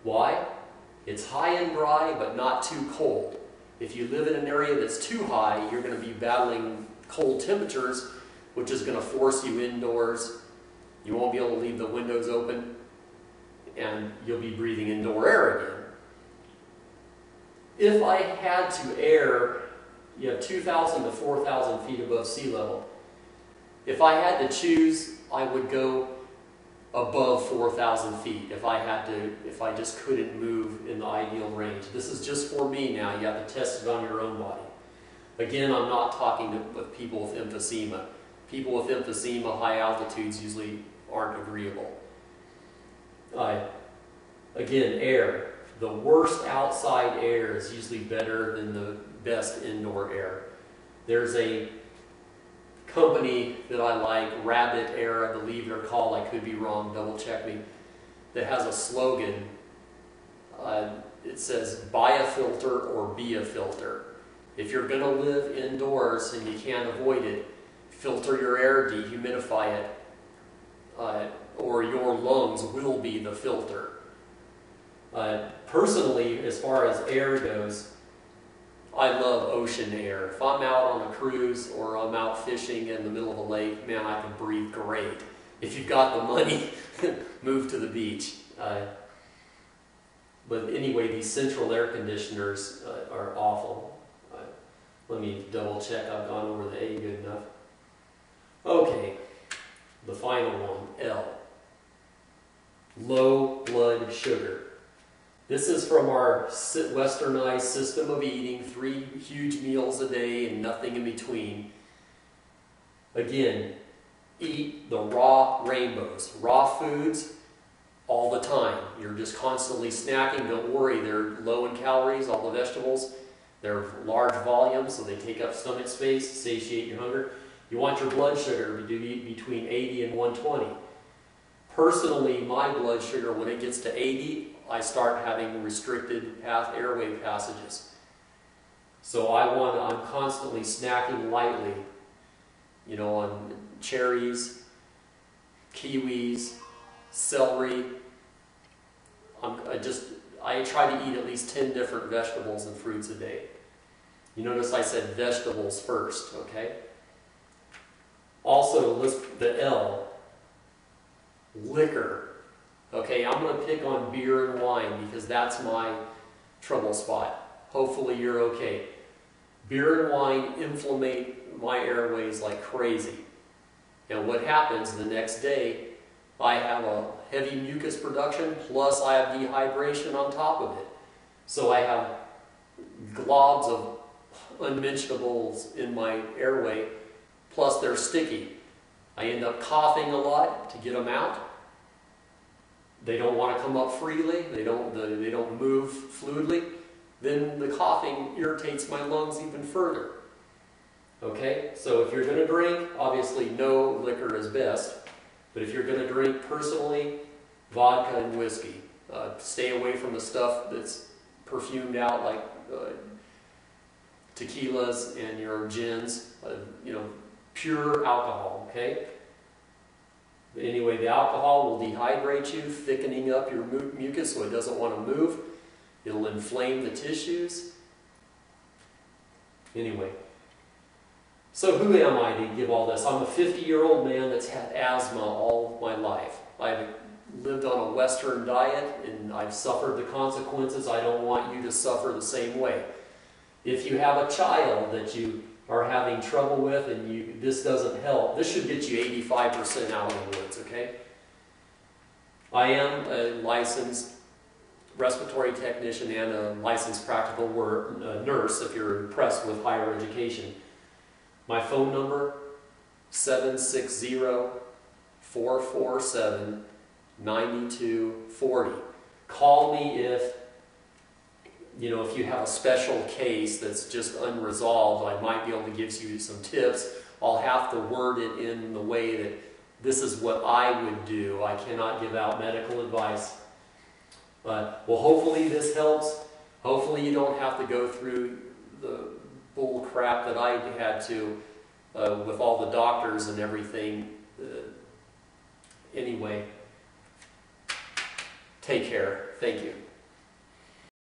Why? It's high and dry, but not too cold. If you live in an area that's too high, you're going to be battling cold temperatures, which is going to force you indoors. You won't be able to leave the windows open, and you'll be breathing indoor air again. If I had to air, you have 2,000 to 4,000 feet above sea level. If I had to choose, I would go above 4,000 feet if I just couldn't move in the ideal range. This is just for me now. You have to test it on your own body. Again, I'm not talking with people with emphysema. People with emphysema, high altitudes usually aren't agreeable. Again, air. The worst outside air is usually better than the best indoor air. There's a company that I like, Rabbit Air, I believe they're called, I could be wrong, double check me, that has a slogan. It says, buy a filter or be a filter. If you're going to live indoors and you can't avoid it, filter your air, dehumidify it, or your lungs will be the filter. Personally, as far as air goes, I love ocean air. If I'm out on a cruise or I'm out fishing in the middle of a lake, man, I can breathe great. If you've got the money, move to the beach. But anyway, these central air conditioners are awful. Let me double check I've gone over the A good enough. Okay, the final one, L. Low blood sugar. This is from our westernized system of eating, 3 huge meals a day and nothing in between. Again, eat the raw rainbows, raw foods all the time. You're just constantly snacking. Don't worry, they're low in calories, all the vegetables. They're large volumes, so they take up stomach space, satiate your hunger. You want your blood sugar to be between 80 and 120. Personally, my blood sugar, when it gets to 80, I start having restricted airway passages. So I'm constantly snacking lightly, you know, on cherries, kiwis, celery. I try to eat at least 10 different vegetables and fruits a day. You notice I said vegetables first, okay? Also, the L, liquor. Okay, I'm going to pick on beer and wine because that's my trouble spot. Hopefully you're okay. Beer and wine inflammate my airways like crazy. And what happens the next day, I have a heavy mucus production, plus I have dehydration on top of it. So I have globs of unmentionables in my airway, plus they're sticky. I end up coughing a lot to get them out. They don't want to come up freely. They don't move fluidly. Then the coughing irritates my lungs even further. Okay, so if you're going to drink, obviously no liquor is best. But if you're going to drink, personally, vodka and whiskey. Stay away from the stuff that's perfumed out like tequilas and your gins. You know, pure alcohol. Okay. But anyway, the alcohol will dehydrate you, thickening up your mucus so it doesn't want to move. It'll inflame the tissues. Anyway, so who am I to give all this? I'm a 50-year-old man that's had asthma all my life. I've lived on a Western diet and I've suffered the consequences. I don't want you to suffer the same way. If you have a child that you are having trouble with and this doesn't help, this should get you 85% out of the woods, okay? I am a licensed respiratory technician and a licensed practical nurse if you're impressed with higher education. My phone number, 760-447-9240. Call me if you have a special case that's just unresolved. I might be able to give you some tips. I'll have to word it in the way that this is what I would do. I cannot give out medical advice. Well, hopefully this helps. Hopefully you don't have to go through the bull crap that I had to with all the doctors and everything. Anyway, take care. Thank you.